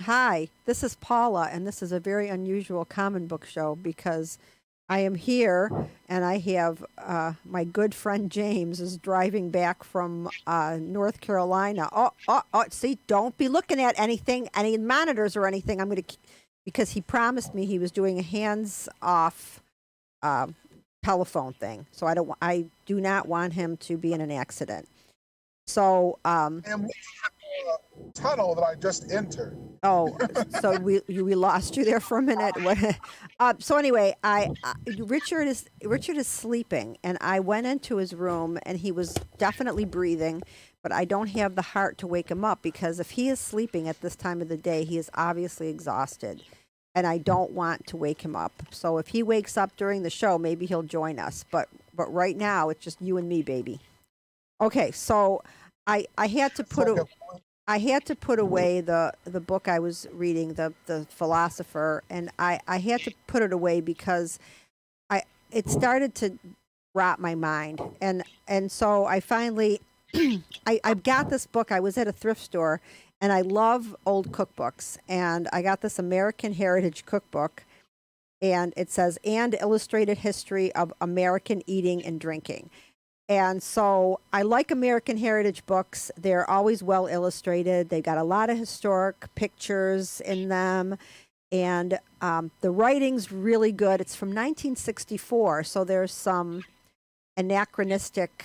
Hi, this is Paula, and this is a very unusual common book show because I am here and I have my good friend James is driving back from North Carolina. See, don't be looking at anything, any monitors or anything. I'm going to, because he promised me he was doing a hands-off uh, telephone thing. So I do not want him to be in an accident. So, am tunnel that I just entered. oh, so we lost you there for a minute. So anyway, Richard is sleeping, and I went into his room, and he was definitely breathing, but I don't have the heart to wake him up because if he is sleeping at this time of the day, he is obviously exhausted, and I don't want to wake him up. So if he wakes up during the show, maybe he'll join us. But right now, it's just you and me, baby. Okay, so I had to put I had to put away the book I was reading, the philosopher, and I had to put it away because it started to rot my mind, and so I finally I've got this book. I was at a thrift store, and I love old cookbooks, and I got this American Heritage cookbook, and it says "and illustrated history of American eating and drinking." And so I like American Heritage books. They're always well illustrated. They got a lot of historic pictures in them. And the writing's really good. It's from 1964, so there's some anachronistic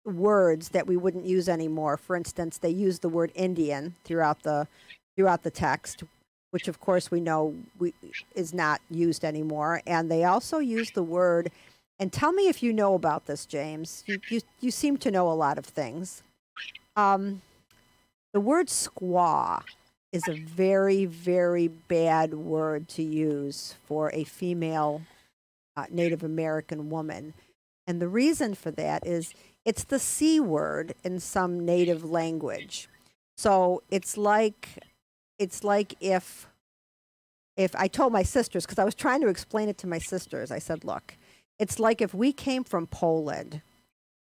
words that we wouldn't use anymore. For instance, they use the word Indian throughout the text, which of course we know is not used anymore. And they also use the word. And tell me if you know about this, James. You seem to know a lot of things. The word squaw is a very, very bad word to use for a female Native American woman. And the reason for that is it's the C word in some Native language. So it's like if I told my sisters, because I was trying to explain it to my sisters, I said, look, it's like if we came from Poland,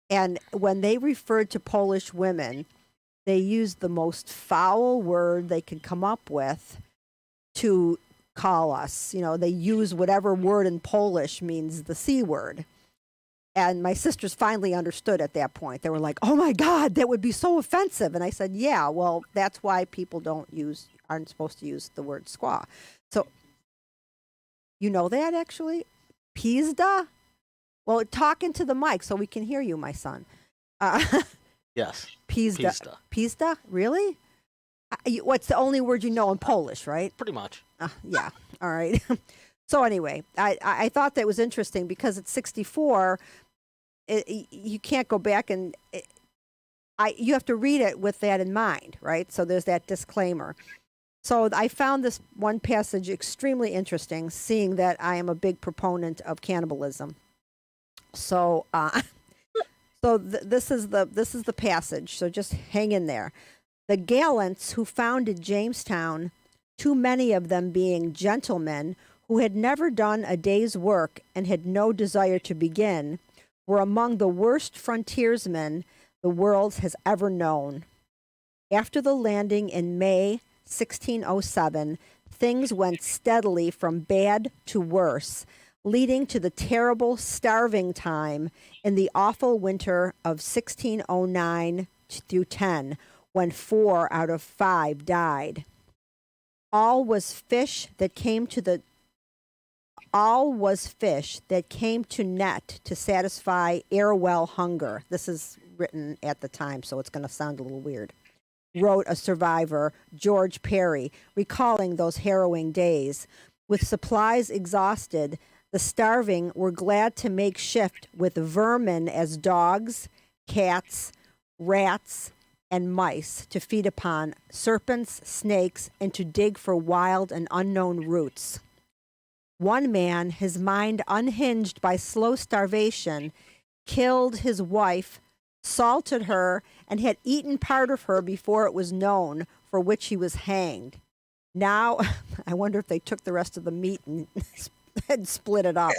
and when they referred to Polish women, they used the most foul word they could come up with to call us. You know, they use whatever word in Polish means the C word. And my sisters finally understood at that point. They were like, oh my God, that would be so offensive. And I said, yeah, well, that's why people aren't supposed to use the word squaw. So, you know that actually? Pizda? Well, talk into the mic so we can hear you, my son. Yes. Pizda. Pizda? Really? What's the only word you know in Polish, right? Pretty much. Yeah. All right. So anyway, I thought that was interesting because at 64, you can't go back and you have to read it with that in mind, right? So there's that disclaimer. So I found this one passage extremely interesting, seeing that I am a big proponent of cannibalism. So, this is the passage. So just hang in there. The gallants who founded Jamestown, too many of them being gentlemen who had never done a day's work and had no desire to begin, were among the worst frontiersmen the world has ever known. After the landing in May 1607, things went steadily from bad to worse, leading to the terrible starving time in the awful winter of 1609 through 10, when 4 out of 5 died. All was fish that came to net to satisfy airwell hunger. This is written at the time, so it's going to sound a little weird. Wrote a survivor, George Perry, recalling those harrowing days. With supplies exhausted, the starving were glad to make shift with vermin as dogs, cats, rats, and mice to feed upon, serpents, snakes, and to dig for wild and unknown roots. One man, his mind unhinged by slow starvation, killed his wife, salted her, and had eaten part of her before it was known, for which he was hanged. Now, I wonder if they took the rest of the meat and split it up.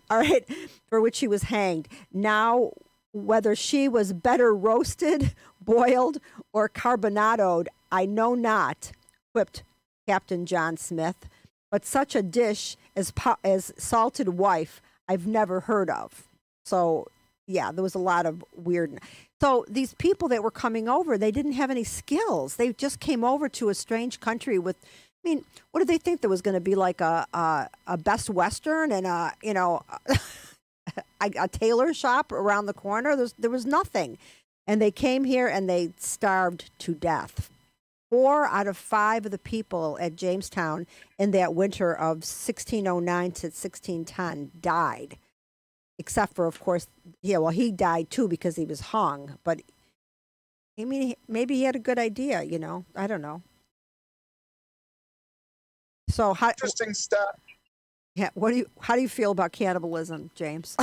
All right, for which he was hanged. Now, whether she was better roasted, boiled, or carbonadoed, I know not. quipped Captain John Smith. But such a dish as salted wife, I've never heard of. So, yeah, there was a lot of weird. So these people that were coming over, they didn't have any skills. They just came over to a strange country with. I mean, what did they think there was going to be like a Best Western and a tailor shop around the corner? There was nothing, and they came here and they starved to death. 4 out of 5 of the people at Jamestown in that winter of 1609 to 1610 died, except for, of course, he died too because he was hung. But I mean, maybe he had a good idea, I don't know. So Interesting stat. Yeah, how do you feel about cannibalism, James?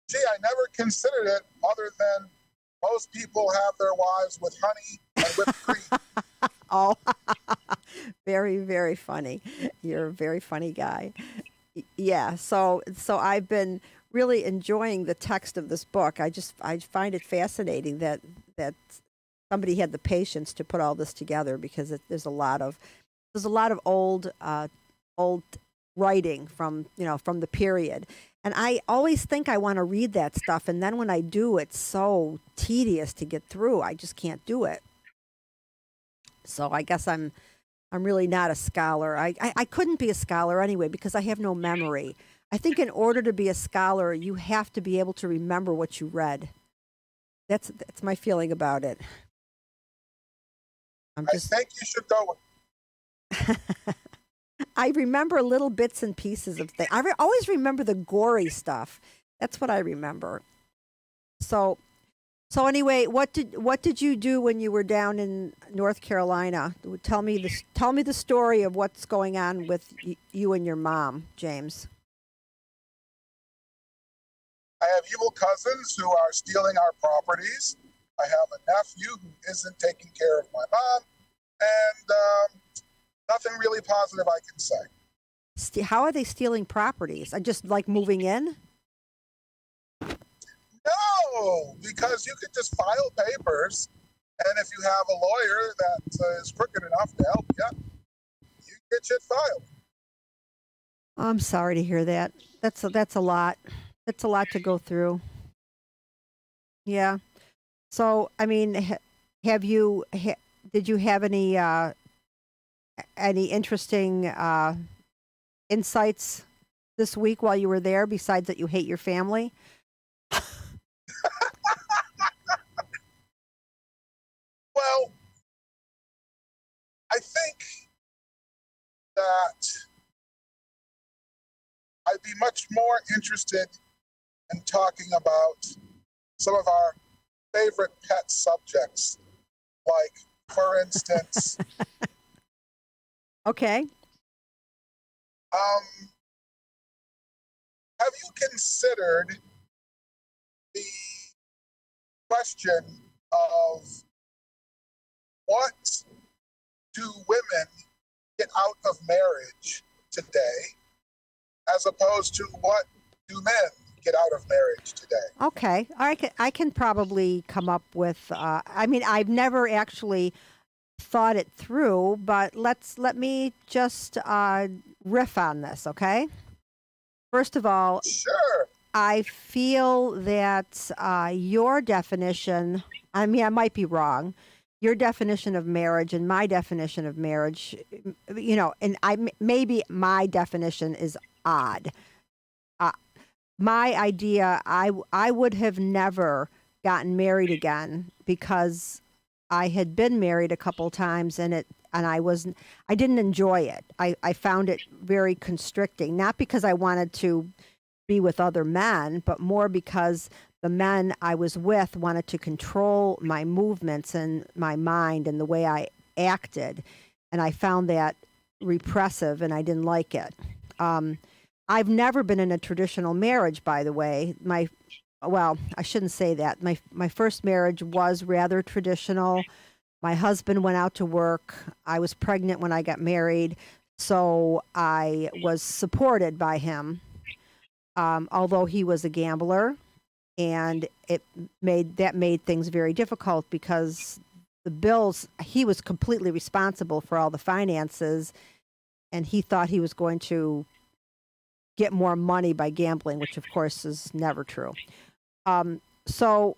Gee, I never considered it other than most people have their wives with honey and whipped cream. Oh, very, very funny. You're a very funny guy. Yeah, so I've been really enjoying the text of this book. I find it fascinating that somebody had the patience to put all this together, because there's a lot of old writing from the period. And I always think I want to read that stuff, and then when I do, it's so tedious to get through. I just can't do it. So I guess I'm really not a scholar. I couldn't be a scholar anyway because I have no memory. I think in order to be a scholar, you have to be able to remember what you read. That's my feeling about it. I think you should go with. I remember little bits and pieces of things. I always remember the gory stuff. That's what I remember. So anyway, what did you do when you were down in North Carolina? Tell me the story of what's going on with you and your mom, James. I have evil cousins who are stealing our properties. I have a nephew who isn't taking care of my mom, and nothing really positive I can say. How are they stealing properties? Just like moving in? No, because you could just file papers, and if you have a lawyer that is crooked enough to help you, you get shit filed. I'm sorry to hear that. That's a lot. That's a lot to go through. Yeah. So, I mean, did you have any interesting insights this week while you were there, besides that you hate your family? Well, I think that I'd be much more interested in talking about some of our favorite pet subjects, like, for instance, Okay. Have you considered the question of what do women get out of marriage today, as opposed to what do men get out of marriage today? Okay. I can probably come up with. I mean, I've never actually thought it through, but let me just riff on this, okay? First of all, Sure. I feel that your definition, I mean, I might be wrong, your definition of marriage and my definition of marriage, and maybe my definition is odd. My idea, I would have never gotten married again because I had been married a couple times and I didn't enjoy it. I found it very constricting, not because I wanted to be with other men, but more because the men I was with wanted to control my movements and my mind and the way I acted. And I found that repressive and I didn't like it. I've never been in a traditional marriage, by the way. Well, I shouldn't say that. My first marriage was rather traditional. My husband went out to work. I was pregnant when I got married, so I was supported by him. Although he was a gambler, and that made things very difficult because the bills. He was completely responsible for all the finances, and he thought he was going to get more money by gambling, which of course is never true. So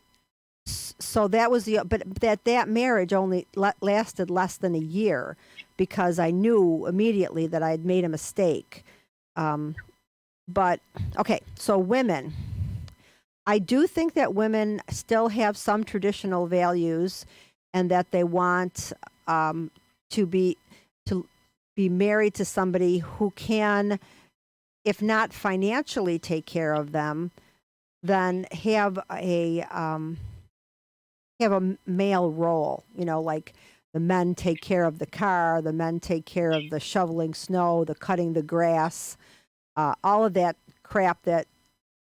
that was but that marriage only lasted less than a year because I knew immediately that I had made a mistake. But okay, so women. I do think that women still have some traditional values, and that they want to be married to somebody who can, if not financially take care of them, then have a male role. Like the men take care of the car, the men take care of the shoveling snow, the cutting the grass, all of that crap that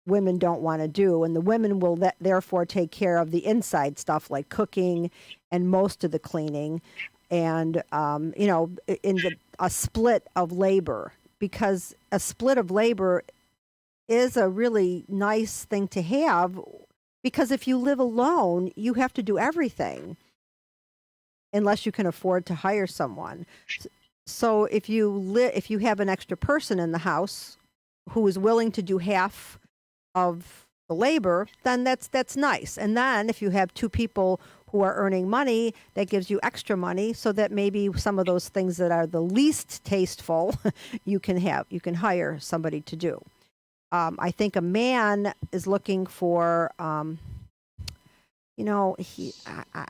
women don't want to do, and the women will therefore take care of the inside stuff like cooking and most of the cleaning, and a split of labor, because a split of labor is a really nice thing to have, because if you live alone, you have to do everything unless you can afford to hire someone. So if you have an extra person in the house who is willing to do half of the labor, then that's nice. And then if you have two people who are earning money, that gives you extra money, so that maybe some of those things that are the least tasteful you can hire somebody to do. I think a man is looking for I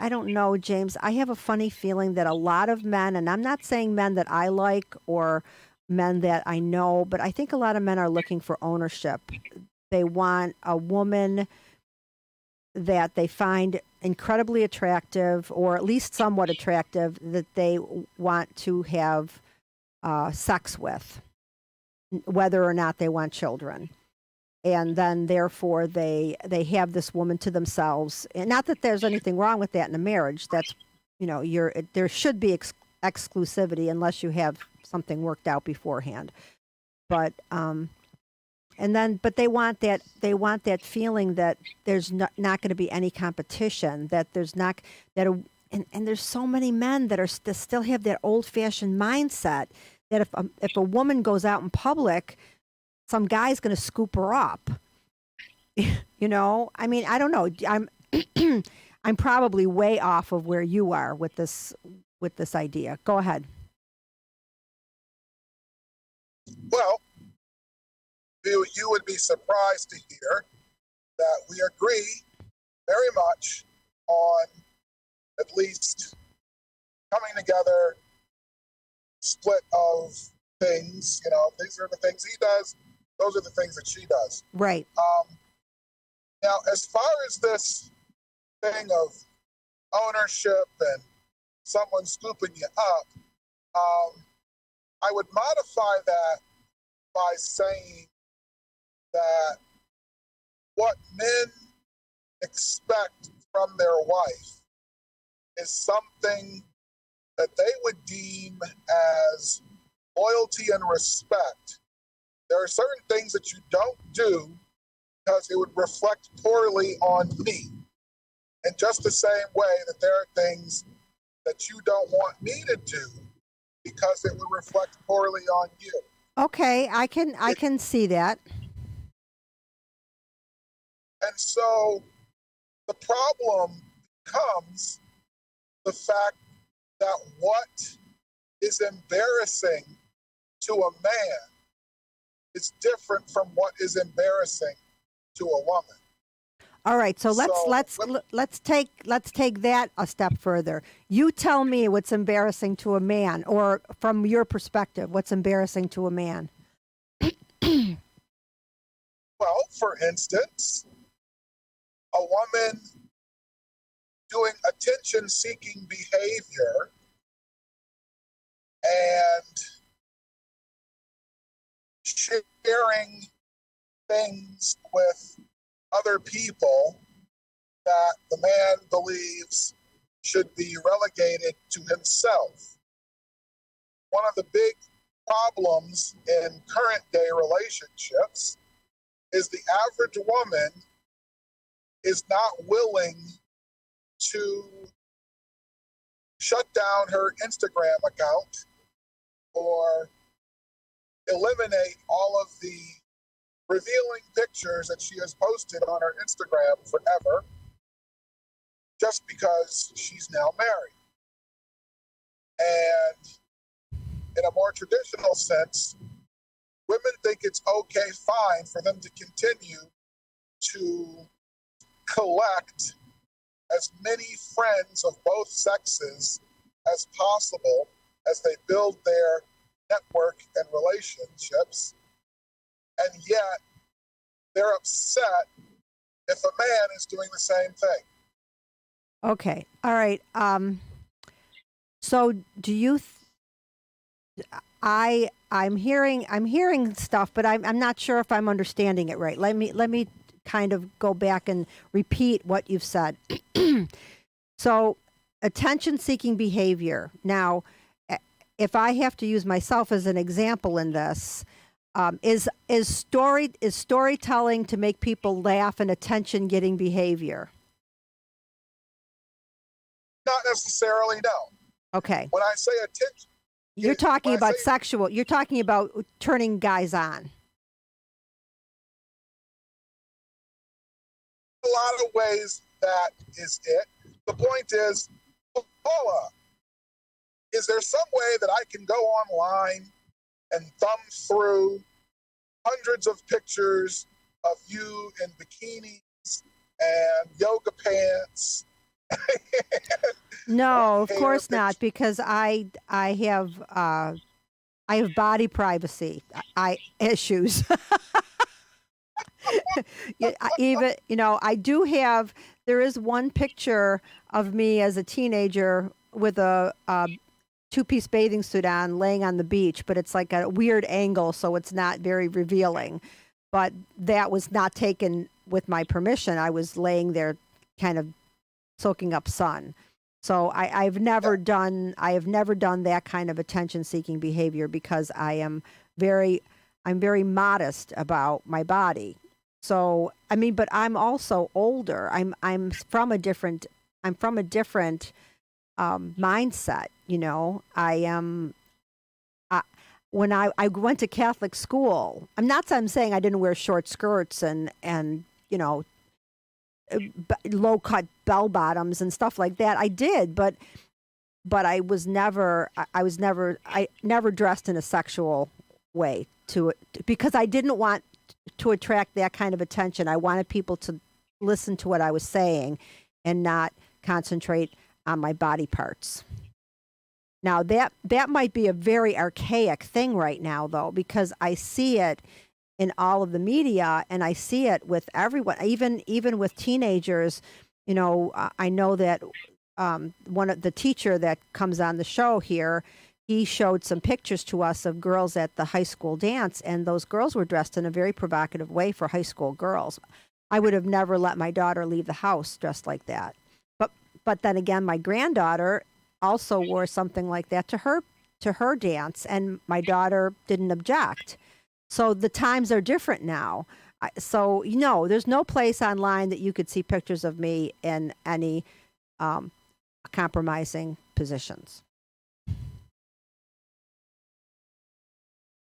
don't know, James. I have a funny feeling that a lot of men, and I'm not saying men that I like or men that I know, but I think a lot of men are looking for ownership. They want a woman that they find incredibly attractive, or at least somewhat attractive, that they want to have sex with, whether or not they want children. And then, therefore, they have this woman to themselves. And not that there's anything wrong with that in a marriage. That's, there should be exclusivity unless you have something worked out beforehand. But but they want that feeling that there's not going to be any competition, that there's not and there's so many men that still have that old-fashioned mindset that if a woman goes out in public, some guy's going to scoop her up. I mean, I don't know. I'm probably way off of where you are with this idea. Go ahead. Well, you would be surprised to hear that we agree very much on at least coming together, split of things. These are the things he does. Those are the things that she does. Right. Now, as far as this thing of ownership and someone scooping you up, I would modify that by saying that what men expect from their wife is something that they would deem as loyalty and respect. There are certain things that you don't do because it would reflect poorly on me. In just the same way that there are things that you don't want me to do because it would reflect poorly on you. Okay, I can see that. And so the problem becomes the fact that what is embarrassing to a man is different from what is embarrassing to a woman. All right, so let's take that a step further. You tell me what's embarrassing to a man, or from your perspective, what's embarrassing to a man. Well, for instance, a woman doing attention-seeking behavior and sharing things with other people that the man believes should be relegated to himself. One of the big problems in current day relationships is the average woman is not willing to shut down her Instagram account or eliminate all of the revealing pictures that she has posted on her Instagram forever just because she's now married. And in a more traditional sense, women think it's okay, fine, for them to continue to collect as many friends of both sexes as possible as they build their network and relationships. And yet, they're upset if a man is doing the same thing. Okay. All right. So do you I'm hearing stuff, but I'm not sure if I'm understanding it right. Let me kind of go back and repeat what you've said. So, attention-seeking behavior. Now, if I have to use myself as an example in this, is storytelling to make people laugh an attention-getting behavior? Not necessarily, no. Okay. When I say attention, you're talking about sexual. You're talking about turning guys on. A lot of ways that is it. The point is, Paula, is there some way that I can go online and thumb through hundreds of pictures of you in bikinis and yoga pants? No, of course not, because I have body privacy issues. Even, I do have. There is one picture of me as a teenager with a two-piece bathing suit on, laying on the beach, but it's like a weird angle, so it's not very revealing. But that was not taken with my permission. I was laying there, kind of soaking up sun. So I've never done that kind of attention-seeking behavior because I'm very modest about my body. So but I'm also older. I'm from a different mindset. When I went to Catholic school, I'm saying I didn't wear short skirts and low cut bell bottoms and stuff like that. I did, but I never dressed in a sexual way because I didn't want to attract that kind of attention. I wanted people to listen to what I was saying and not concentrate on my body parts. Now that might be a very archaic thing right now, though, because I see it in all of the media, and I see it with everyone, even with teenagers. I know that one of the teacher that comes on the show here, he showed some pictures to us of girls at the high school dance, and those girls were dressed in a very provocative way for high school girls. I would have never let my daughter leave the house dressed like that. But then again, my granddaughter also wore something like that to her dance, and my daughter didn't object. So the times are different now. So, there's no place online that you could see pictures of me in any compromising positions.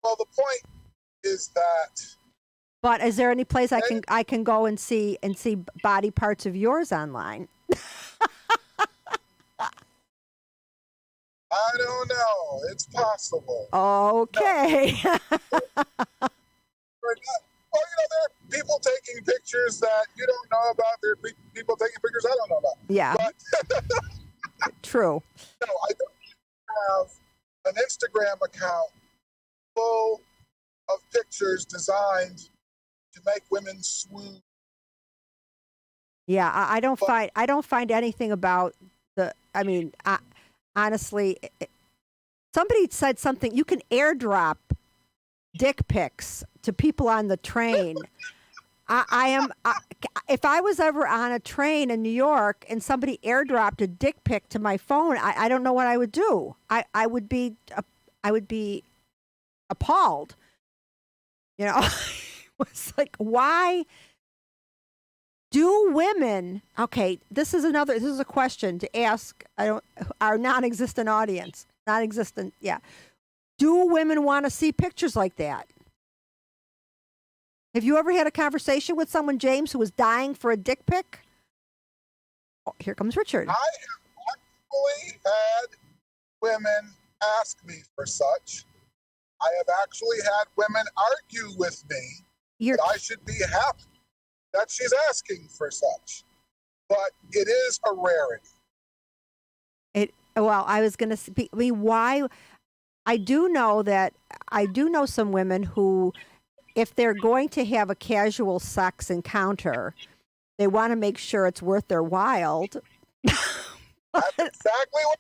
Well, the point is that. But is there any place I can go and see body parts of yours online? I don't know. It's possible. Okay. No. Well, there are people taking pictures that you don't know about. There are people taking pictures I don't know about. Yeah. But true. No, I don't have an Instagram account full of pictures designed to make women swoon. Yeah, I don't find anything about honestly, somebody said something. You can airdrop dick pics to people on the train. If I was ever on a train in New York and somebody airdropped a dick pic to my phone, I don't know what I would do. I would be appalled. It's like, why? Do women, okay, this is a question to ask our non-existent audience. Non-existent, yeah. Do women want to see pictures like that? Have you ever had a conversation with someone, James, who was dying for a dick pic? Oh, here comes Richard. I have actually had women ask me for such. I have actually had women argue with me that I should be happy that she's asking for such. But it is a rarity. Well, I was going to speak. I mean, why? I do know some women who, if they're going to have a casual sex encounter, they want to make sure it's worth their while. That's exactly what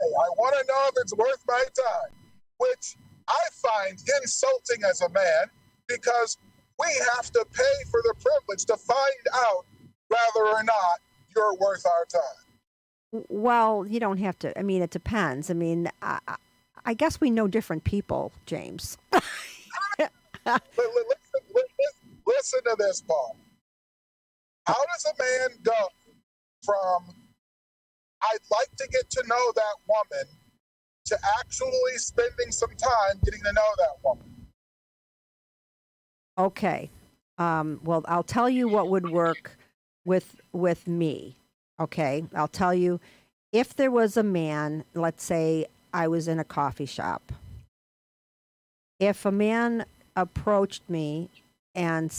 I want to know if it's worth my time, which I find insulting as a man because we have to pay for the privilege to find out whether or not you're worth our time. Well, you don't have to. I mean, it depends. I mean, I guess we know different people, James. Listen to this, Paul. How does a man go from I'd like to get to know that woman to actually spending some time getting to know that woman? Okay. Well, I'll tell you what would work with me. Okay. I'll tell you, if there was a man, let's say I was in a coffee shop. If a man approached me and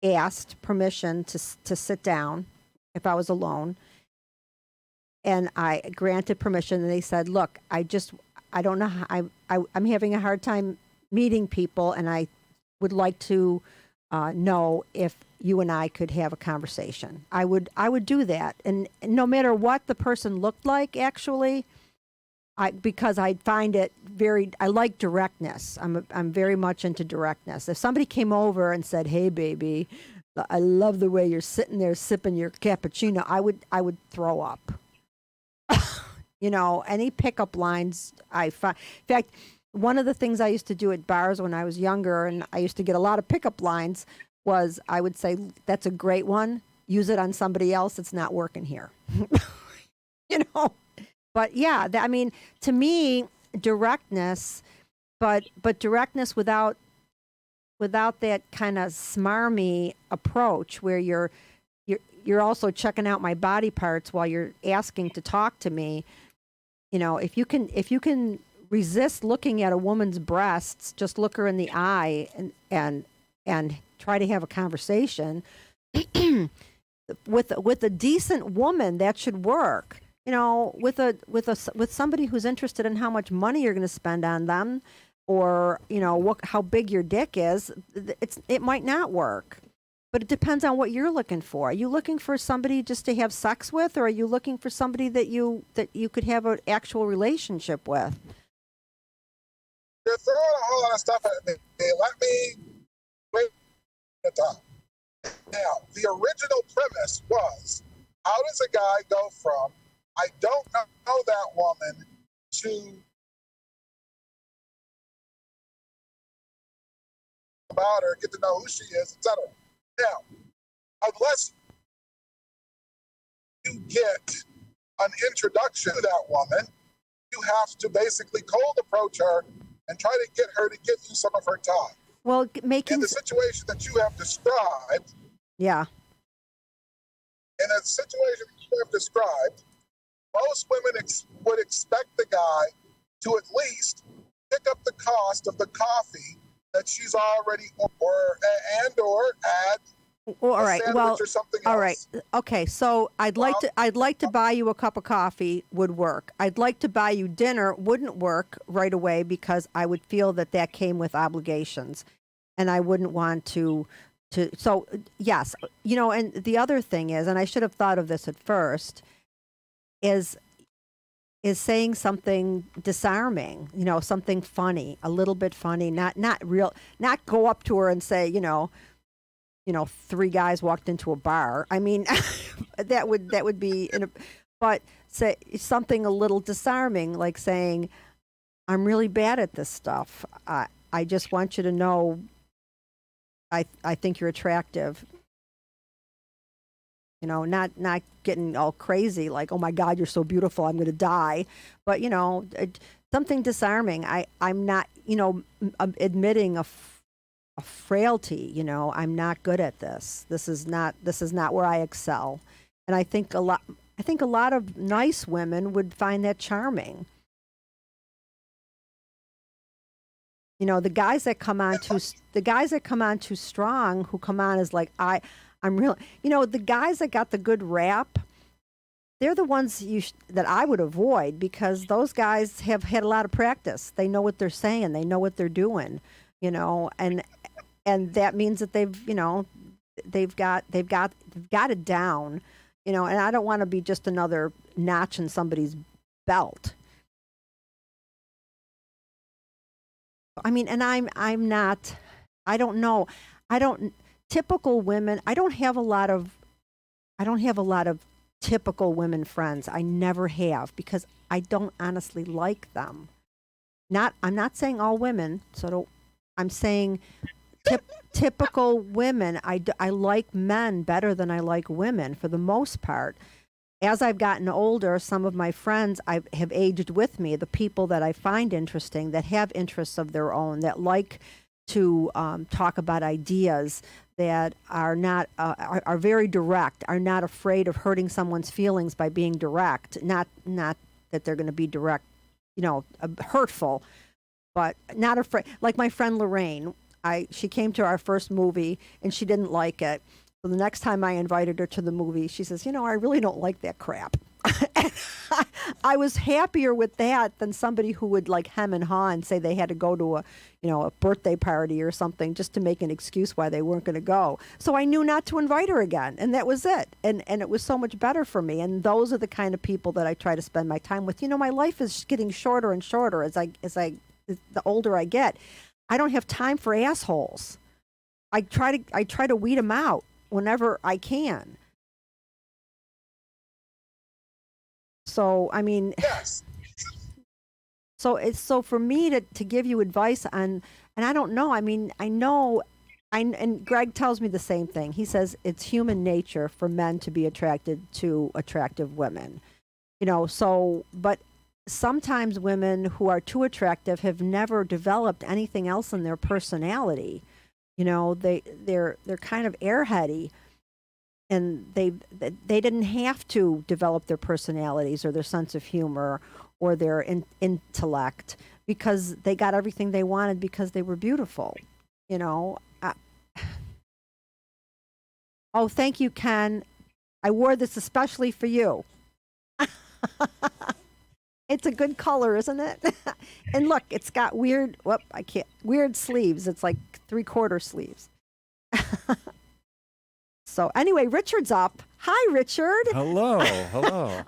asked permission to sit down, if I was alone, and I granted permission, and they said, "Look, I don't know how, I'm having a hard time meeting people, and I would like to know if you and I could have a conversation." I would do that, and no matter what the person looked like, actually, because I find it I like directness. I'm very much into directness. If somebody came over and said, "Hey, baby, I love the way you're sitting there sipping your cappuccino," I would throw up. You know, any pickup lines I find. In fact, one of the things I used to do at bars when I was younger, and I used to get a lot of pickup lines, was I would say, "That's a great one. Use it on somebody else. It's not working here." You know? But yeah, I mean, to me, directness, but directness without that kind of smarmy approach where you're also checking out my body parts while you're asking to talk to me. You know, if you can resist looking at a woman's breasts, just look her in the eye and try to have a conversation with a decent woman, that should work. You know, with somebody who's interested in how much money you're going to spend on them, or you know how big your dick is, it might not work. But it depends on what you're looking for. Are you looking for somebody just to have sex with, or are you looking for somebody that you could have an actual relationship with? You're throwing a whole lot of stuff at me. Let me wait a time. Now, the original premise was, how does a guy go from I don't know that woman to about her, get to know who she is, etc. Now, unless you get an introduction to that woman, you have to basically cold approach her and try to get her to give you some of her time. Well, in the situation that you have described, yeah. In a situation that you have described, most women would expect the guy to at least pick up the cost of the coffee that she's already or add all right. Well, or something all else. right. Okay. So I'd like to buy you a cup of coffee would work. I'd like to buy you dinner wouldn't work right away because I would feel that came with obligations, and I wouldn't want to. So yes, you know. And the other thing is, and I should have thought of this at first, is saying something disarming. You know, something funny, a little bit funny, not real, not go up to her and say, you know, 3 guys walked into a bar. I mean, that would be, but say something a little disarming, like saying, "I'm really bad at this stuff. I just want you to know, I think you're attractive. Not getting all crazy like, oh my God, you're so beautiful, I'm going to die. But, something disarming. I'm not, admitting a frailty, I'm not good at this. This is not where I excel. And I think a lot of nice women would find that charming. The guys that come on too strong, who come on as like, I'm real, the guys that got the good rap, they're the ones that I would avoid, because those guys have had a lot of practice. They know what they're saying. They know what they're doing, and that means that they've got it down, and I don't want to be just another notch in somebody's belt. I mean, and I'm not, I don't know. Typical women, I don't have a lot of typical women friends. I never have, because I don't honestly like them. I'm not saying all women, I'm saying typical women. I like men better than I like women for the most part. As I've gotten older, some of my friends have aged with me, the people that I find interesting, that have interests of their own, that like to talk about ideas, that are not are very direct, are not afraid of hurting someone's feelings by being direct. Not that they're going to be direct, hurtful, but not afraid. Like my friend Lorraine, she came to our first movie and she didn't like it. So the next time I invited her to the movie, she says, I really don't like that crap. I was happier with that than somebody who would like hem and haw and say they had to go to a birthday party or something just to make an excuse why they weren't going to go. So I knew not to invite her again, and that was it. And it was so much better for me. And those are the kind of people that I try to spend my time with. My life is getting shorter and shorter as the older I get. I don't have time for assholes. I try to weed them out whenever I can. So, I mean, Yes. so for me to give you advice on, and I don't know, I mean, and Greg tells me the same thing. He says it's human nature for men to be attracted to attractive women, but sometimes women who are too attractive have never developed anything else in their personality. They're kind of airheady. And they didn't have to develop their personalities or their sense of humor or their intellect, because they got everything they wanted because they were beautiful. Oh, thank you, Ken. I wore this especially for you. It's a good color, isn't it? And look, it's got weird sleeves. It's like 3/4 sleeves. So anyway, Richard's up. Hi, Richard. Hello.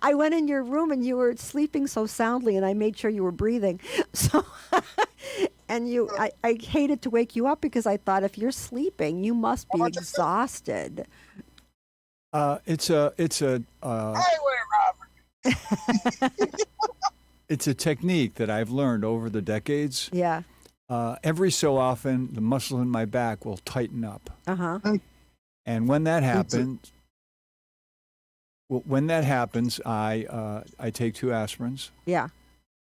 I went in your room and you were sleeping so soundly, and I made sure you were breathing. So, and I hated to wake you up, because I thought if you're sleeping, you must be exhausted. It's a Highway robbery. it's a technique that I've learned over the decades. Yeah. Every so often, the muscle in my back will tighten up. Uh-huh. And when that happens, I take 2 aspirins. Yeah.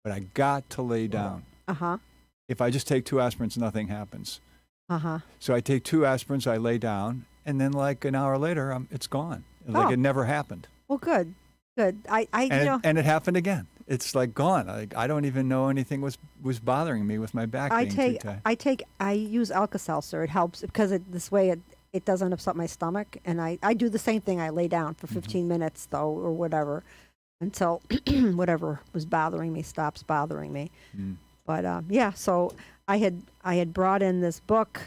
But I got to lay down. Uh-huh. If I just take 2 aspirins, nothing happens. Uh-huh. So I take 2 aspirins, I lay down, and then like an hour later, it's gone. Like it never happened. Well, good. And it happened again. It's like gone. I don't even know anything was bothering me with my back being too tight. I use Alka-Seltzer. It helps because this way it doesn't upset my stomach. And I do the same thing. I lay down for 15 minutes though, or whatever, until whatever was bothering me stops bothering me. But so I had brought in this book.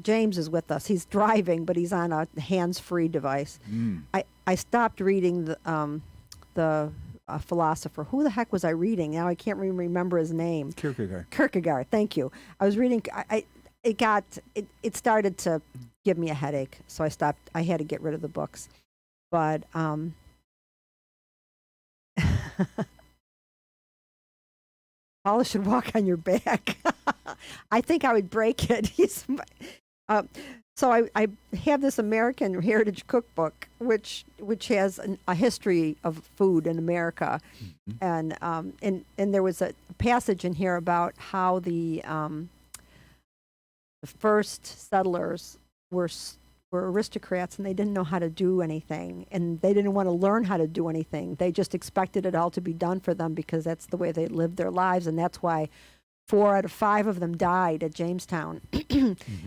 James is with us. He's driving, but he's on a hands-free device. I stopped reading the philosopher. Who the heck was I reading? Now I can't remember his name. Kierkegaard. Thank you. I was reading. It started to give me a headache, so I stopped. I had to get rid of the books. But Paula should walk on your back. I think I would break it. So I have this American Heritage Cookbook, which has a history of food in America, and there was a passage in here about how the first settlers were aristocrats, and they didn't know how to do anything, and they didn't want to learn how to do anything. They just expected it all to be done for them because that's the way they lived their lives, and that's why 4 out of 5 of them died at Jamestown,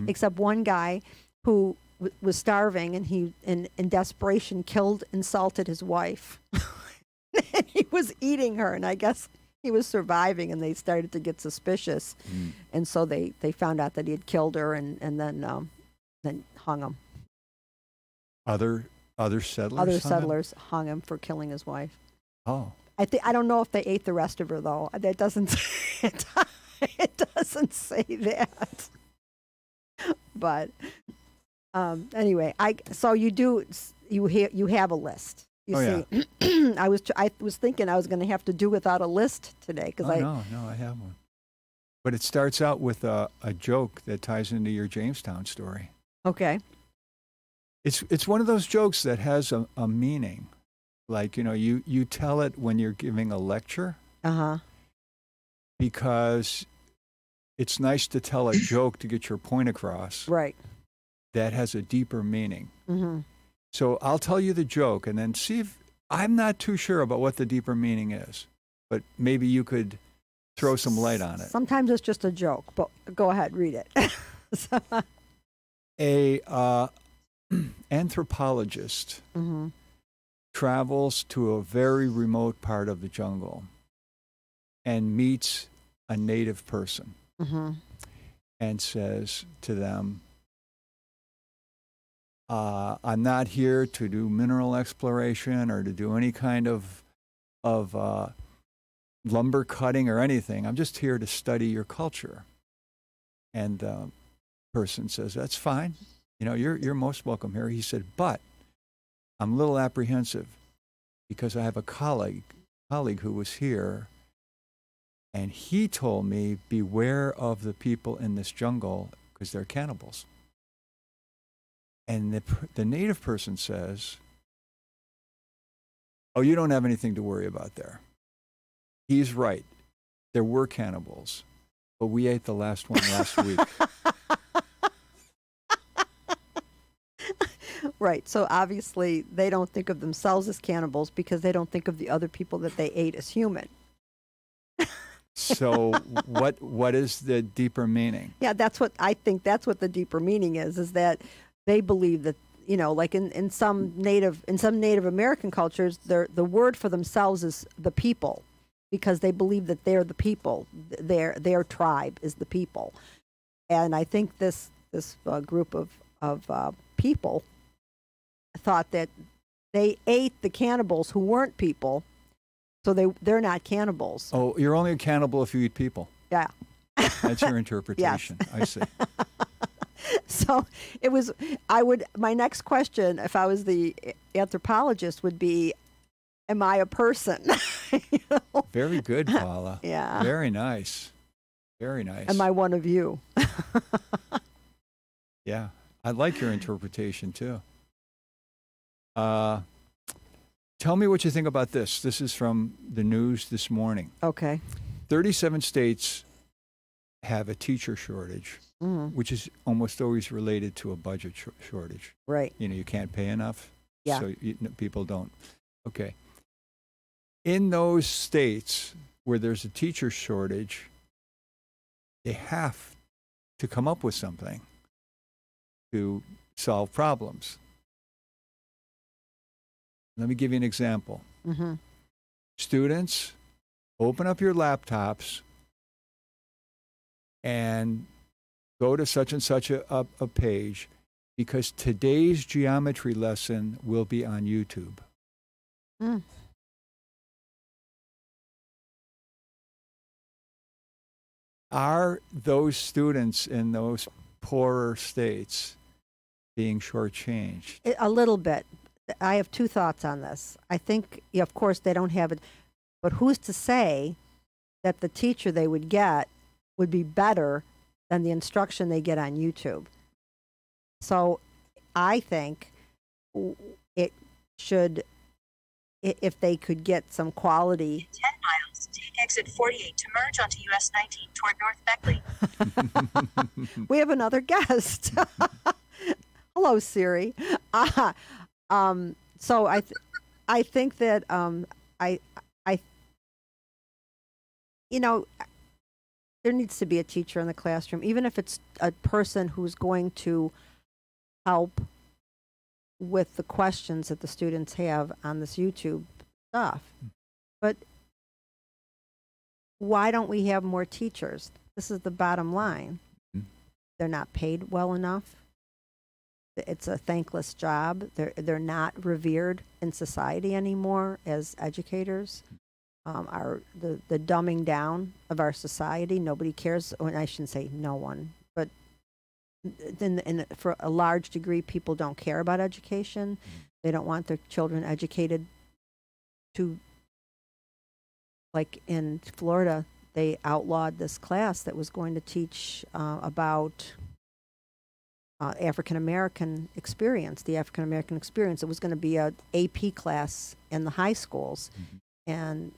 except one guy who was starving, and he, in desperation, insulted his wife. And he was eating her, and I guess he was surviving, and they started to get suspicious, and so they found out that he had killed her, and then hung him. Other settlers. Other settlers hung him for killing his wife. Oh. I don't know if they ate the rest of her though. That doesn't. It doesn't say that. But anyway, so you have a list. You see, yeah. I was thinking I was going to have to do without a list today because no, I have one. But it starts out with a joke that ties into your Jamestown story. Okay. It's one of those jokes that has a meaning. Like, you tell it when you're giving a lecture. Uh-huh. Because it's nice to tell a joke to get your point across. Right. That has a deeper meaning. Mm-hmm. So I'll tell you the joke and then see if I'm not too sure about what the deeper meaning is, but maybe you could throw some light on it. Sometimes it's just a joke, but go ahead, read it. A anthropologist travels to a very remote part of the jungle and meets a native person and says to them, I'm not here to do mineral exploration or to do any kind of lumber cutting or anything. I'm just here to study your culture. And the person says, that's fine. You're most welcome here. He said, but I'm a little apprehensive because I have a colleague who was here, and he told me, beware of the people in this jungle because they're cannibals. And the native person says, oh, you don't have anything to worry about there. He's right. There were cannibals, but we ate the last one last week. Right. So obviously they don't think of themselves as cannibals because they don't think of the other people that they ate as human. So what is the deeper meaning? Yeah, that's what I think. That's what the deeper meaning is that they believe that, like in some Native American cultures, the word for themselves is the people, because they believe that they're the people. Their tribe is the people. And I think this group of people thought that they ate the cannibals who weren't people, so they're not cannibals. Oh, you're only a cannibal if you eat people. Yeah. That's your interpretation. Yes. I see. So my next question, if I was the anthropologist, would be, am I a person? Very good, Paula. Yeah. Very nice. Very nice. Am I one of you? Yeah. I like your interpretation too. Tell me what you think about this. This is from the news this morning. Okay. 37 states have a teacher shortage, which is almost always related to a budget shortage. Right. You can't pay enough. Yeah. So people don't. Okay. In those states where there's a teacher shortage, they have to come up with something to solve problems. Let me give you an example. Students, open up your laptops and go to such and such a page, because today's geometry lesson will be on YouTube. Are those students in those poorer states being shortchanged? A little bit. I have 2 thoughts on this. I think, of course, they don't have it, but who's to say that the teacher they would get would be better than the instruction they get on YouTube? So I think it should, if they could get some quality. 10 miles, take exit 48 to merge onto US 19 toward North Beckley. We have another guest. Hello, Siri. So I think that I there needs to be a teacher in the classroom, even if it's a person who's going to help with the questions that the students have on this YouTube stuff. But why don't we have more teachers? This is the bottom line. They're not paid well enough. It's a thankless job. They're not revered in society anymore as educators. The dumbing down of our society. Nobody cares. Well, I shouldn't say no one, but then for a large degree, people don't care about education. They don't want their children educated to, like in Florida, they outlawed this class that was going to teach about African American experience, the African American experience. It was going to be a AP class in the high schools, and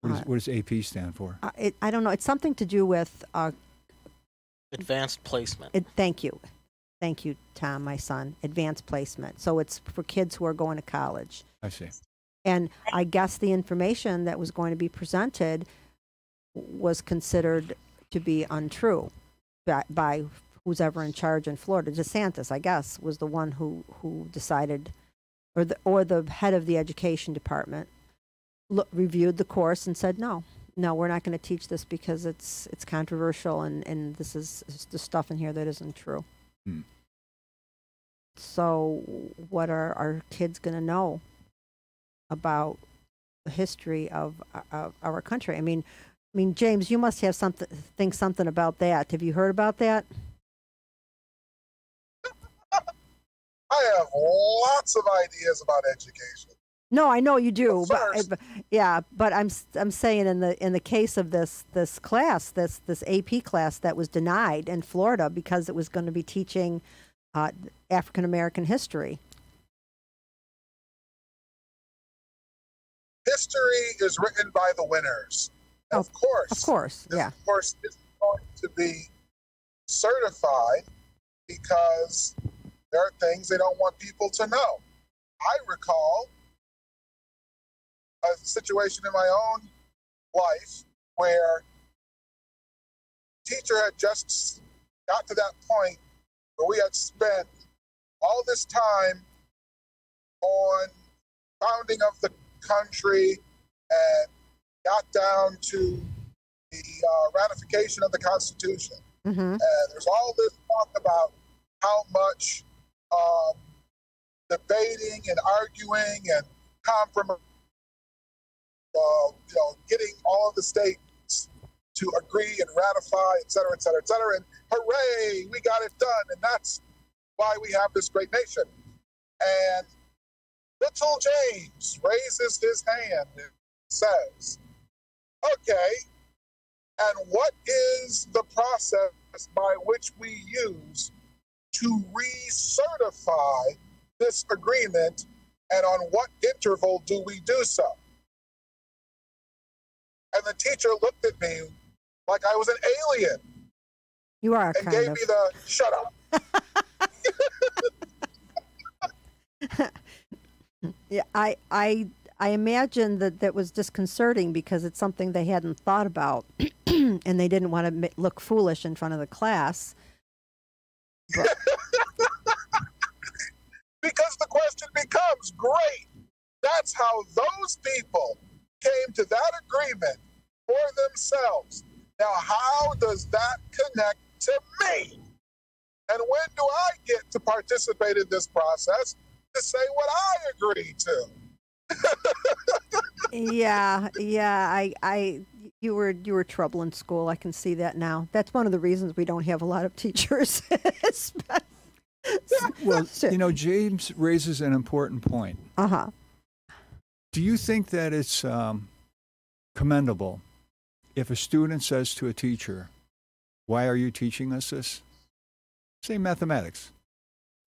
what does AP stand for? I don't know. It's something to do with Advanced placement. Thank you, Tom, my son. Advanced placement. So it's for kids who are going to college. I see. And I guess the information that was going to be presented was considered to be untrue by who's ever in charge in Florida. DeSantis, I guess, was the one who decided, or the head of the education department reviewed the course and said, no, we're not going to teach this because it's controversial and this is the stuff in here that isn't true. So what are our kids going to know about the history of our country? I mean, James, you must have something about that. Have you heard about that? I have lots of ideas about education. No, I know you do, Well, but I'm saying in the case of this class, this AP class that was denied in Florida because it was going to be teaching African American history. History is written by the winners. And Of course, this yeah. course is going to be certified because there are things they don't want people to know. I recall a situation in my own life where teacher had just got to that point where we had spent all this time on founding of the country and got down to the ratification of the Constitution. Mm-hmm. And there's all this talk about how much debating and arguing and compromise, getting all of the states to agree and ratify, et cetera, et cetera, et cetera. And hooray, we got it done. And that's why we have this great nation. And little James raises his hand and says, okay, and what is the process by which we use to recertify this agreement, and on what interval do we do so? And the teacher looked at me like I was an alien. You are and gave me the shut up. Yeah, I imagine that was disconcerting because it's something they hadn't thought about, and they didn't want to look foolish in front of the class. Because the question becomes, great, that's how those people came to that agreement for themselves. Now, how does that connect to me? And when do I get to participate in this process to say what I agree to? Yeah. You were trouble in school. I can see that now. That's one of the reasons we don't have a lot of teachers. Well, James raises an important point. Uh-huh. Do you think that it's commendable if a student says to a teacher, why are you teaching us this? Say mathematics.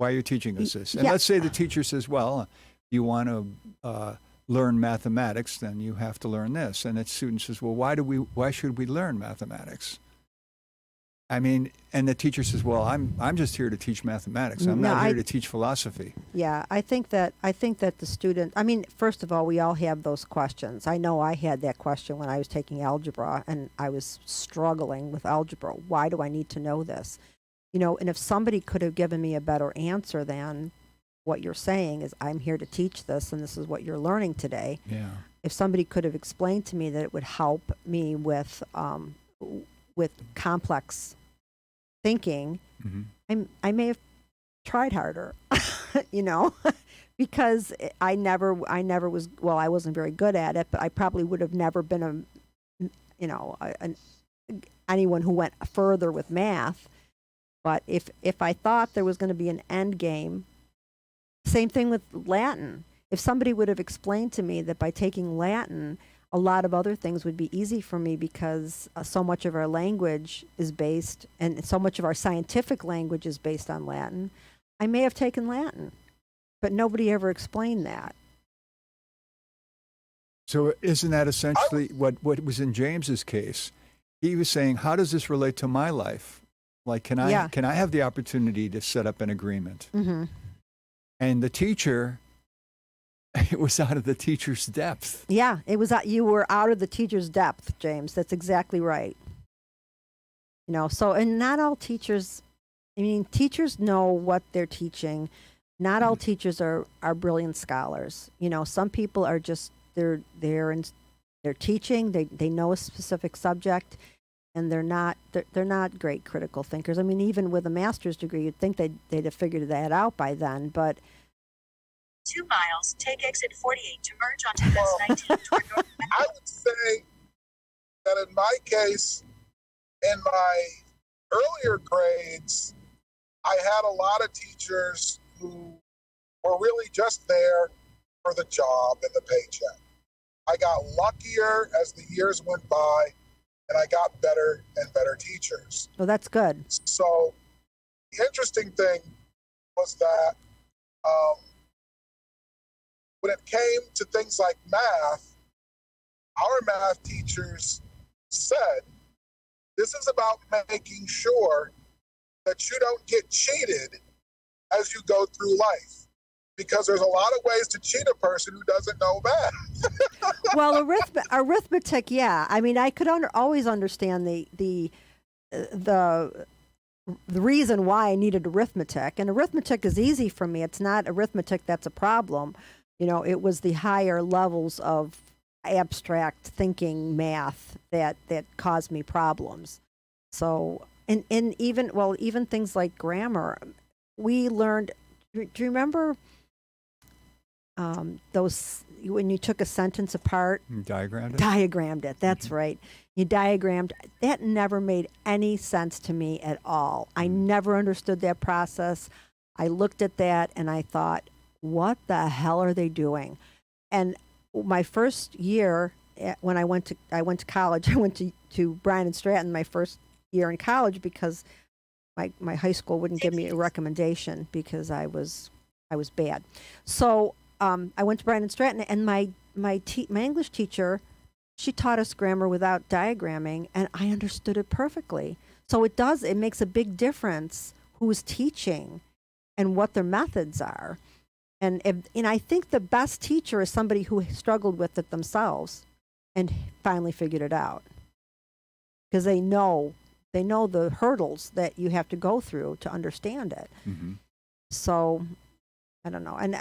Why are you teaching us this? And Yeah. let's say the teacher says, well, you want to learn mathematics, then you have to learn this. And the student says, well, why should we learn mathematics? I mean, and the teacher says, well, I'm just here to teach mathematics. I'm No, not here to teach philosophy. Yeah, I think that the student. I mean, first of all, we all have those questions. I know I had that question when I was taking algebra, and I was struggling with algebra. Why do I need to know this? You know, and if somebody could have given me a better answer than what you're saying is, I'm here to teach this, and this is what you're learning today. Yeah. If somebody could have explained to me that it would help me with complex thinking, Mm-hmm. I may have tried harder, you know, because I never was, well, I wasn't very good at it, but I probably would have never been anyone who went further with math. But if I thought there was going to be an end game, same thing with Latin. If somebody would have explained to me that by taking Latin, a lot of other things would be easy for me because so much of our language is based, and so much of our scientific language is based on Latin, I may have taken Latin. But nobody ever explained that. So isn't that essentially what was in James's case? He was saying, how does this relate to my life? Like, can I have the opportunity to set up an agreement? Mm-hmm. And the teacher, it was out of the teacher's depth. Yeah, it was. You were out of the teacher's depth, James. That's exactly right. You know, so, and not all teachers, I mean, teachers know what they're teaching. Not all teachers are brilliant scholars. You know, some people are just, they're teaching, they know a specific subject, and they're not great critical thinkers. I mean, even with a master's degree, you'd think they'd have figured that out by then, but 2 miles, take exit 48 to merge onto US 19 toward North Beckley. I would say that in my case, in my earlier grades, I had a lot of teachers who were really just there for the job and the paycheck. I got luckier as the years went by, and I got better and better teachers. well, that's good. So the interesting thing was that when it came to things like math, our math teachers said, this is about making sure that you don't get cheated as you go through life. Because there's a lot of ways to cheat a person who doesn't know math. Well, arithmetic, yeah. I mean, I could always understand the reason why I needed arithmetic, and arithmetic is easy for me. It's not arithmetic that's a problem. You know, it was the higher levels of abstract thinking math that caused me problems. So, and even things like grammar, we learned. Do you remember those when you took a sentence apart? Diagrammed it? Diagrammed it. That's right. You diagrammed. That never made any sense to me at all. I never understood that process. I looked at that and I thought, what the hell are they doing? And my first year when I went to college, I went to Bryan and Stratton my first year in college because my high school wouldn't give me a recommendation because I was bad. So I went to Bryan and Stratton, and my English teacher, she taught us grammar without diagramming, and I understood it perfectly. So it makes a big difference who is teaching and what their methods are. And I think the best teacher is somebody who struggled with it themselves and finally figured it out, because they know the hurdles that you have to go through to understand it. Mm-hmm. So I don't know, and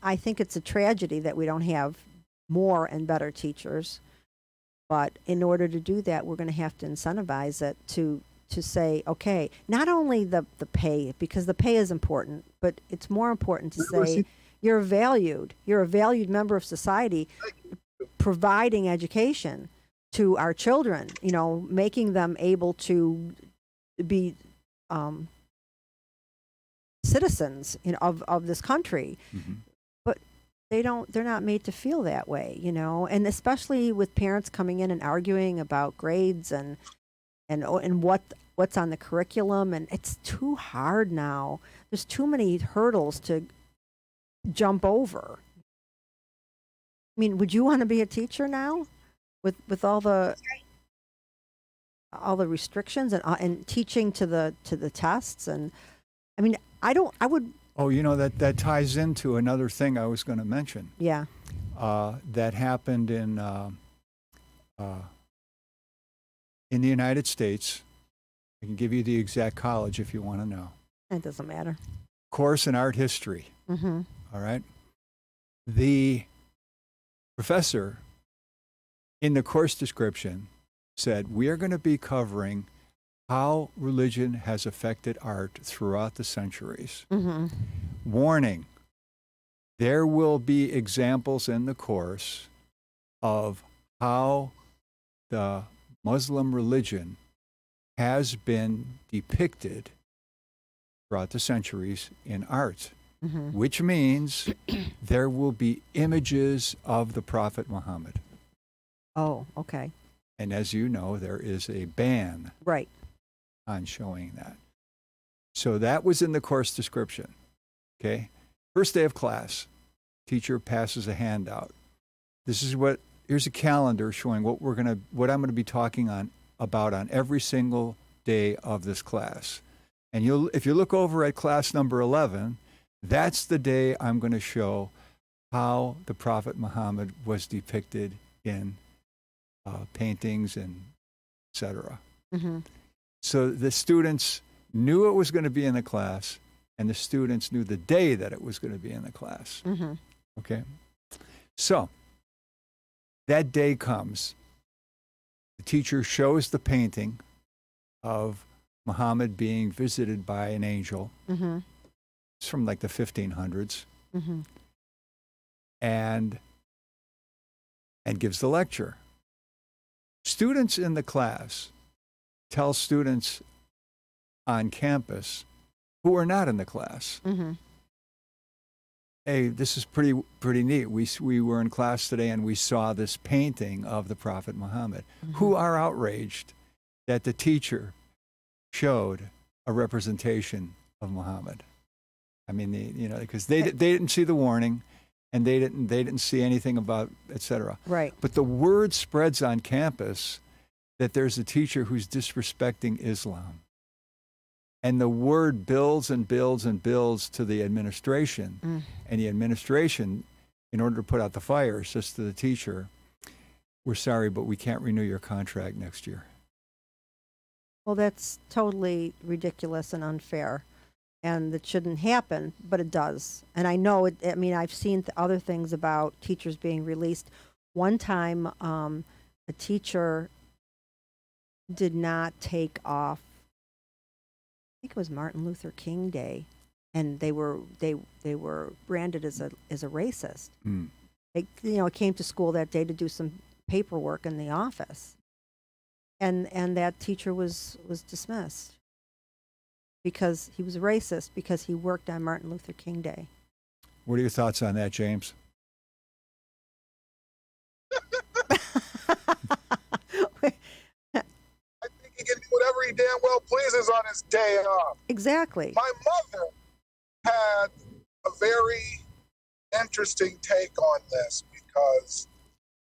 I think it's a tragedy that we don't have more and better teachers. But in order to do that, we're going to have to incentivize it to say, okay, not only the pay, because the pay is important, but it's more important to say you're a valued member of society, providing education to our children, you know, making them able to be citizens, you know, of this country. Mm-hmm. But they're not made to feel that way, you know, and especially with parents coming in and arguing about grades, and and what's on the curriculum, and it's too hard now. There's too many hurdles to jump over. I mean, would you want to be a teacher now with all the restrictions and teaching to the tests? And I mean, I would. Oh, that ties into another thing I was going to mention. Yeah. That happened in the United States. I can give you the exact college if you want to know. It doesn't matter. Course in art history. Mm-hmm. All right. The professor in the course description said, we are going to be covering how religion has affected art throughout the centuries. Mm-hmm. Warning, there will be examples in the course of how the Muslim religion has been depicted throughout the centuries in art, Mm-hmm. which means there will be images of the Prophet Muhammad. Oh, okay. And as you know, there is a ban Right. on showing that. So that was in the course description. Okay. First day of class, teacher passes a handout. Here's a calendar showing what I'm going to be talking about on every single day of this class. And if you look over at class number 11, that's the day I'm going to show how the Prophet Muhammad was depicted in paintings and etc. Mm-hmm. So the students knew it was going to be in the class, and the students knew the day that it was going to be in the class. Mm-hmm. Okay? So that day comes. The teacher shows the painting of Muhammad being visited by an angel. Mm-hmm. It's from like the 1500s. Mm-hmm. And gives the lecture. Students in the class tell students on campus who are not in the class, Mm-hmm. hey, this is pretty neat. We were in class today and we saw this painting of the Prophet Muhammad, who are outraged that the teacher showed a representation of Muhammad. I mean, because they didn't see the warning, and they didn't see anything about etc. Right. But the word spreads on campus that there's a teacher who's disrespecting Islam. And the word builds and builds and builds to the administration. Mm. And the administration, in order to put out the fire, says to the teacher, we're sorry, but we can't renew your contract next year. Well, that's totally ridiculous and unfair, and it shouldn't happen, but it does. And I know it. I mean, I've seen other things about teachers being released. One time, a teacher did not take off. I think it was Martin Luther King Day, and they were branded as a racist. Mm. They came to school that day to do some paperwork in the office, and that teacher was dismissed because he was a racist because he worked on Martin Luther King Day. What are your thoughts on that, James? I think he can do whatever he damn well pleases on his day off. Exactly. My mother had a very interesting take on this because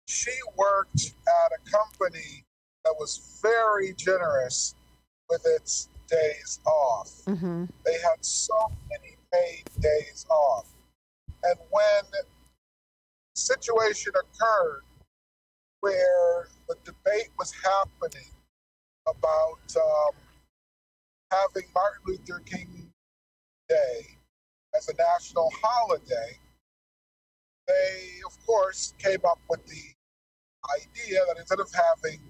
she worked at a company that was very generous with its days off. Mm-hmm. They had so many paid days off. And when the situation occurred where the debate was happening about having Martin Luther King Day as a national holiday, they, of course, came up with the idea that instead of having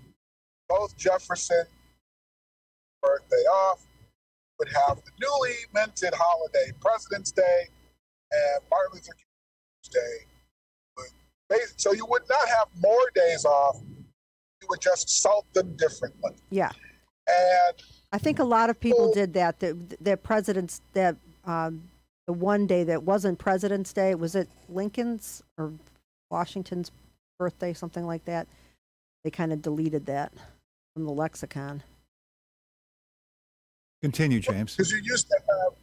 both Jefferson birthday off, would have the newly minted holiday President's Day and Martin Luther King Day. So you would not have more days off. You would just salt them differently. Yeah. And I think a lot of people did that. That presidents that the one day that wasn't President's Day, was it Lincoln's or Washington's birthday, something like that? They kind of deleted that from the lexicon. Continue, James. because you used to have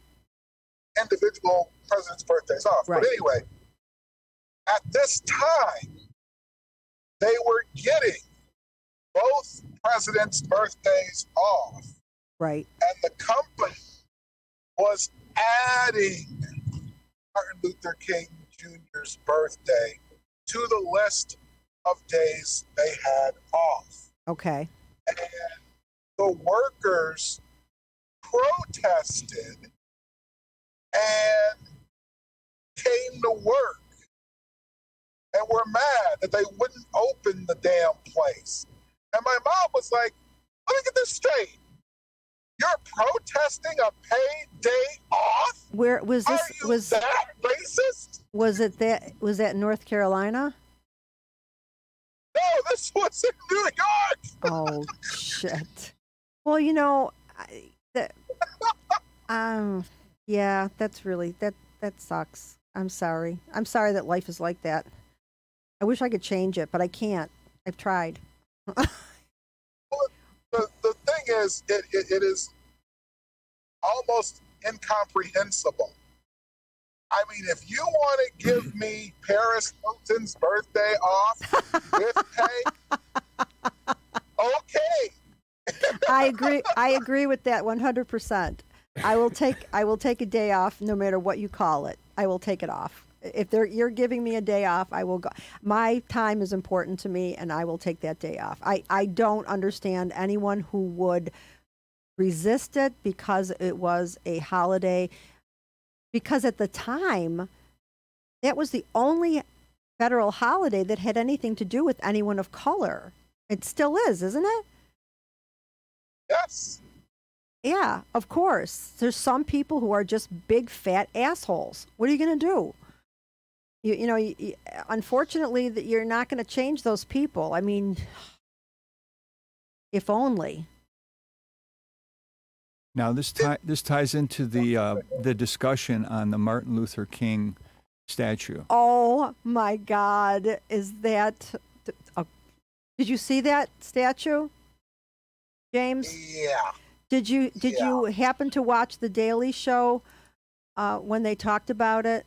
individual presidents' birthdays off. Right. But anyway, at this time, they were getting both presidents' birthdays off, Right. and the company was adding Martin Luther King Jr.'s birthday to the list of days they had off. Okay. And the workers protested and came to work and were mad that they wouldn't open the damn place. And my mom was like, let me get this straight. You're protesting a paid day off? Where was Are this? you Was that racist? was that North Carolina? No, this was in New York. Oh shit. Well, you know, yeah, that's really that sucks. I'm sorry. I'm sorry that life is like that. I wish I could change it, but I can't. I've tried. The thing is, it is almost incomprehensible. I mean, if you want to give me Paris Hilton's birthday off with pay, okay. I agree with that 100%. I will take a day off no matter what you call it. I will take it off. If you're giving me a day off, I will go. My time is important to me, and I will take that day off. I don't understand anyone who would resist it because it was a holiday. Because at the time, that was the only federal holiday that had anything to do with anyone of color. It still is, isn't it? Yes. Yeah, of course. There's some people who are just big fat assholes. What are you going to do? Unfortunately, that you're not going to change those people. I mean, if only. Now this ties into the discussion on the Martin Luther King statue. Oh my God! Is that? Did you see that statue, James? Yeah. Did you happen to watch the Daily Show when they talked about it?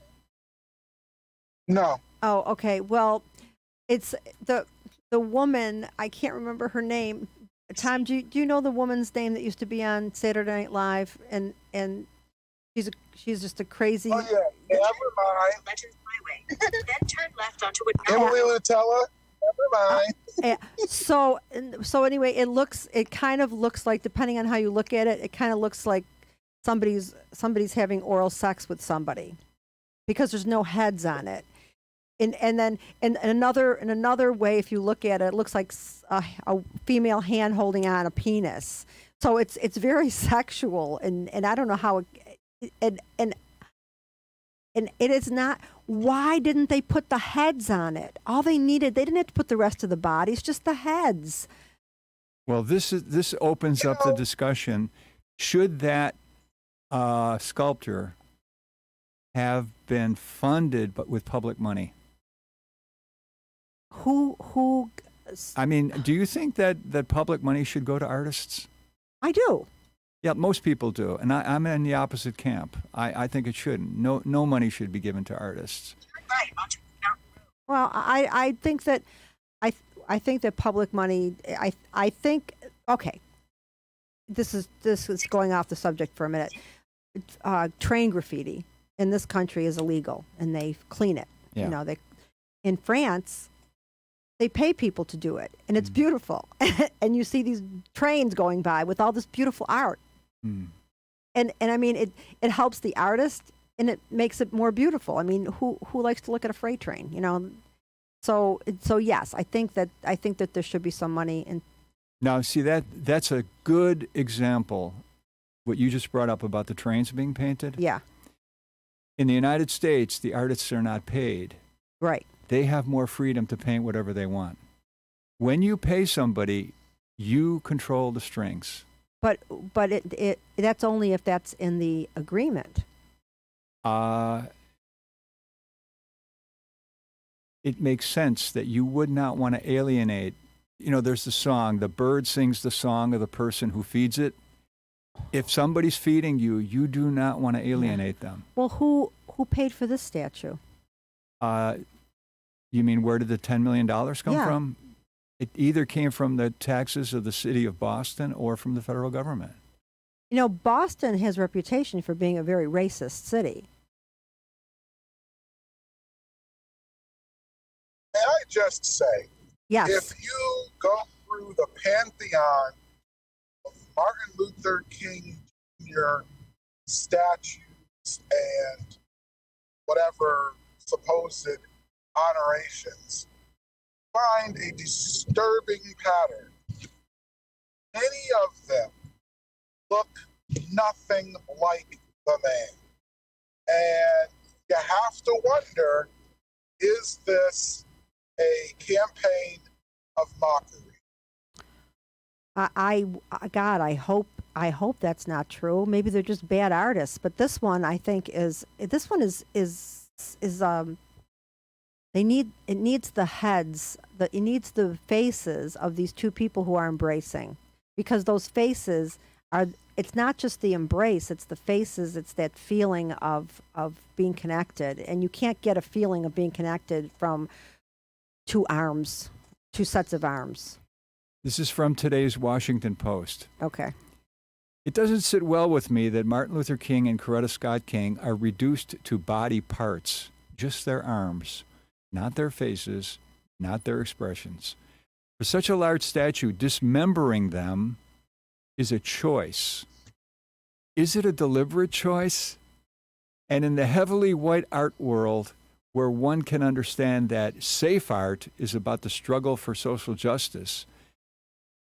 No. Oh, okay. Well, it's the woman. I can't remember her name. Tom, do you know the woman's name that used to be on Saturday Night Live? And she's just a crazy. Oh yeah. Never mind. Legends Highway. Then turn left onto it. Emily Lutella. Never mind. So anyway, it kind of looks like, depending on how you look at it, it kind of looks like somebody's having oral sex with somebody, because there's no heads on it. And then in another way, if you look at it, it looks like a female hand holding on a penis. So it's very sexual, and I don't know how and it is not. Why didn't they put the heads on it? All they didn't have to put the rest of the bodies, just the heads. Well, this opens up the discussion. Should that sculptor have been funded but with public money? Who? I mean, do you think that public money should go to artists? I do. Yeah, most people do, and I'm in the opposite camp. I think it shouldn't. No money should be given to artists. Turn right onto Mountain Road. Well, I think that I think that public money. I think, okay. This is going off the subject for a minute. Train graffiti in this country is illegal, and they clean it. Yeah. You know, in France, they pay people to do it, and it's beautiful. And you see these trains going by with all this beautiful art. Mm. And I mean, it helps the artist, and it makes it more beautiful. I mean, who likes to look at a freight train, you know? So yes, I think that there should be some money in. Now, see, that's a good example, what you just brought up about the trains being painted. Yeah. In the United States, the artists are not paid. Right. They have more freedom to paint whatever they want. When you pay somebody, you control the strings. But it that's only if that's in the agreement. It makes sense that you would not want to alienate. You know, there's the song, the bird sings the song of the person who feeds it. If somebody's feeding you, you do not want to alienate them. Well, who paid for this statue? You mean where did the $10 million come Yeah. from? It either came from the taxes of the city of Boston or from the federal government. You know, Boston has a reputation for being a very racist city. May I just say, Yes. if you go through the pantheon of Martin Luther King Jr. statues and whatever supposed honorations, find a disturbing pattern. Many of them look nothing like the man. And you have to wonder, is this a campaign of mockery? God, I hope that's not true. Maybe they're just bad artists. But this one, I think, is it needs the heads, it needs the faces of these two people who are embracing, because those faces are. It's not just the embrace; it's the faces. It's that feeling of being connected, and you can't get a feeling of being connected from two sets of arms. This is from today's Washington Post. Okay. It doesn't sit well with me that Martin Luther King and Coretta Scott King are reduced to body parts, just their arms, not their faces, not their expressions. For such a large statue, dismembering them is a choice. Is it a deliberate choice? And in the heavily white art world, where one can understand that safe art is about the struggle for social justice,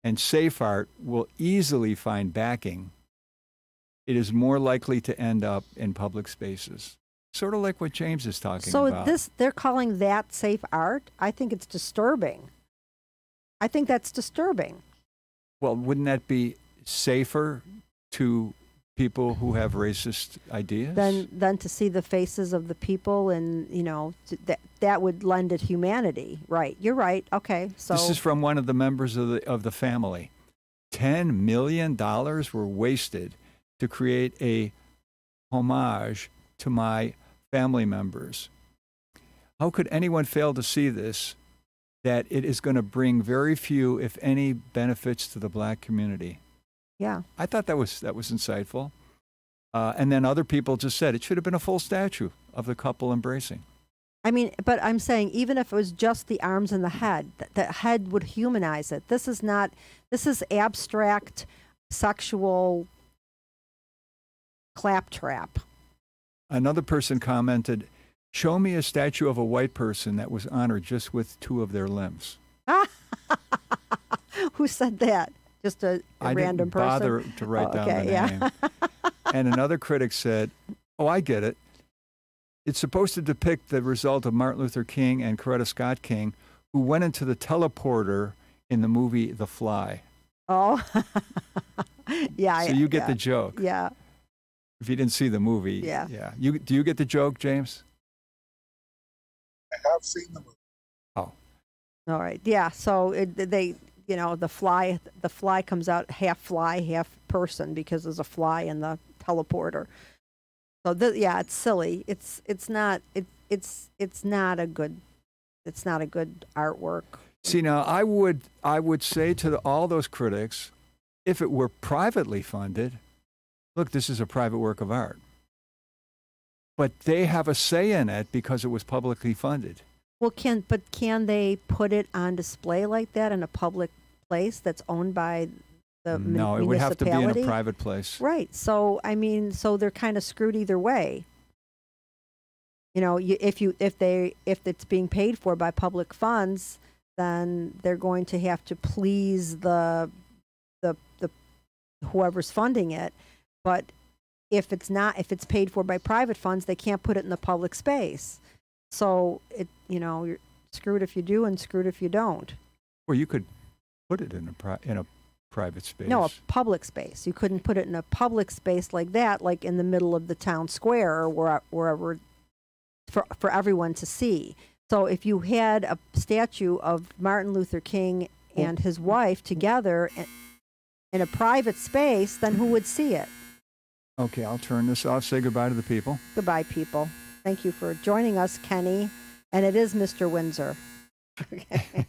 and safe art will easily find backing, it is more likely to end up in public spaces. Sort of like what James is talking about. So they're calling that safe art? I think it's disturbing. I think that's disturbing. Well, wouldn't that be safer to people who have racist ideas? Than to see the faces of the people, and that would lend it humanity. Right. You're right. Okay. So this is from one of the members of the family. $10 million were wasted to create a homage to my family members. How could anyone fail to see this, that it is going to bring very few, if any, benefits to the black community? Yeah. I thought that was insightful. And then other people just said it should have been a full statue of the couple embracing. I mean, but I'm saying even if it was just the arms and the head, the head would humanize it. This is abstract sexual claptrap. Another person commented, "Show me a statue of a white person that was honored just with two of their limbs." Who said that? Just a random person? I didn't bother to write down the name. And another critic said, "Oh, I get it. It's supposed to depict the result of Martin Luther King and Coretta Scott King, who went into the teleporter in the movie The Fly." Oh, yeah. So you get the joke. Yeah. If you didn't see the movie. Yeah. Yeah. Do you get the joke, James? I have seen the movie. Oh. All right. Yeah. So the fly comes out half fly, half person, because there's a fly in the teleporter. So it's silly. It's not a good artwork. See, now I would say to all those critics, if it were privately funded, look, this is a private work of art. But they have a say in it because it was publicly funded. Well, can they put it on display like that in a public place that's owned by the No, municipality? it would have to be in a private place. Right. So so they're kind of screwed either way. If it's being paid for by public funds, then they're going to have to please the whoever's funding it. But if it's paid for by private funds, they can't put it in the public space. So you're screwed if you do and screwed if you don't. Or you could put it in a private space. No, a public space. You couldn't put it in a public space like that, like in the middle of the town square or wherever for everyone to see. So if you had a statue of Martin Luther King and his wife together in a private space, then who would see it? Okay, I'll turn this off. Say goodbye to the people. Goodbye, people. Thank you for joining us, Kenny. And it is Mr. Windsor. Okay.